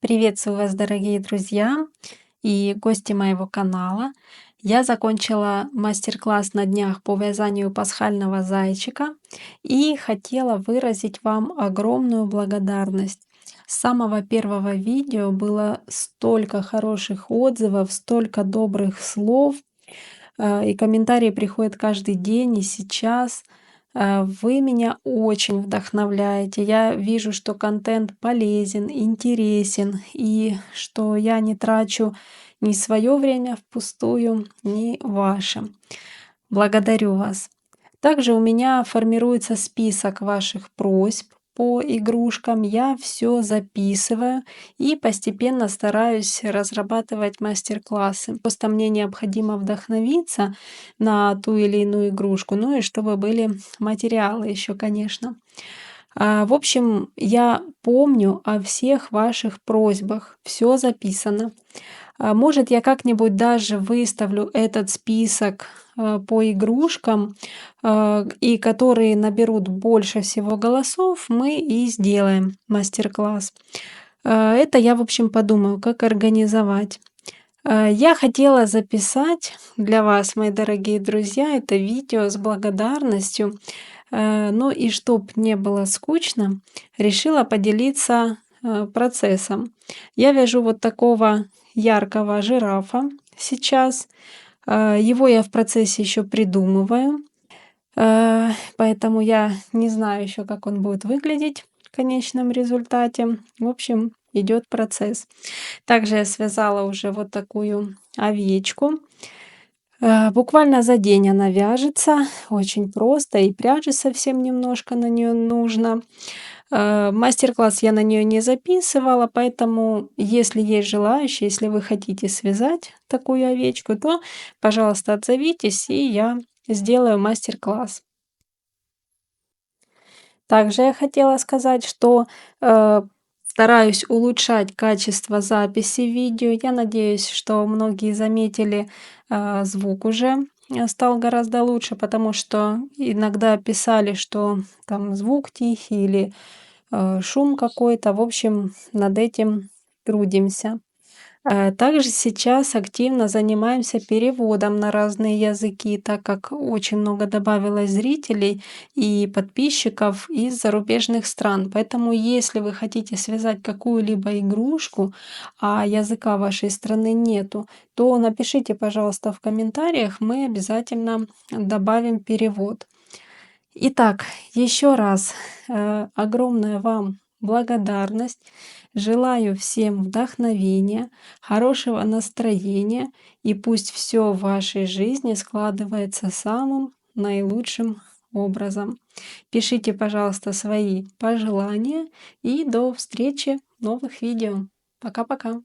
Приветствую вас, дорогие друзья и гости моего канала. Я закончила мастер-класс на днях по вязанию пасхального зайчика и хотела выразить вам огромную благодарность. С самого первого видео было столько хороших отзывов, столько добрых слов, и комментарии приходят каждый день и сейчас. Вы меня очень вдохновляете. Я вижу, что контент полезен, интересен, и что я не трачу ни свое время впустую, ни ваше. Благодарю вас. Также у меня формируется список ваших просьб по игрушкам. Я все записываю и постепенно стараюсь разрабатывать мастер-классы. Просто мне необходимо вдохновиться на ту или иную игрушку, ну и чтобы были материалы еще, конечно. В общем, я помню о всех ваших просьбах, все записано. Может, я как-нибудь даже выставлю этот список по игрушкам, и которые наберут больше всего голосов, мы и сделаем мастер-класс. Это я, в общем, подумаю, как организовать. Я хотела записать для вас, мои дорогие друзья, это видео с благодарностью. Ну и чтоб не было скучно, решила поделиться процессом. Я вяжу вот такого яркого жирафа сейчас. Его я в процессе еще придумываю, поэтому я не знаю еще, как он будет выглядеть в конечном результате. В общем, идет процесс. Также я связала уже вот такую овечку. Буквально за день она вяжется, очень просто, и пряжи совсем немножко на нее нужно. Мастер-класс я на нее не записывала, поэтому, если есть желающие, если вы хотите связать такую овечку, то, пожалуйста, отзовитесь, и я сделаю мастер-класс. Также я хотела сказать, что стараюсь улучшать качество записи видео. Я надеюсь, что многие заметили, звук уже стал гораздо лучше, потому что иногда писали, что там звук тихий или шум какой-то. В общем, над этим трудимся. Также сейчас активно занимаемся переводом на разные языки, так как очень много добавилось зрителей и подписчиков из зарубежных стран. Поэтому, если вы хотите связать какую-либо игрушку, а языка вашей страны нету, то напишите, пожалуйста, в комментариях, мы обязательно добавим перевод. Итак, еще раз огромная вам благодарность. Желаю всем вдохновения, хорошего настроения, и пусть все в вашей жизни складывается самым наилучшим образом. Пишите, пожалуйста, свои пожелания, и до встречи в новых видео. Пока-пока.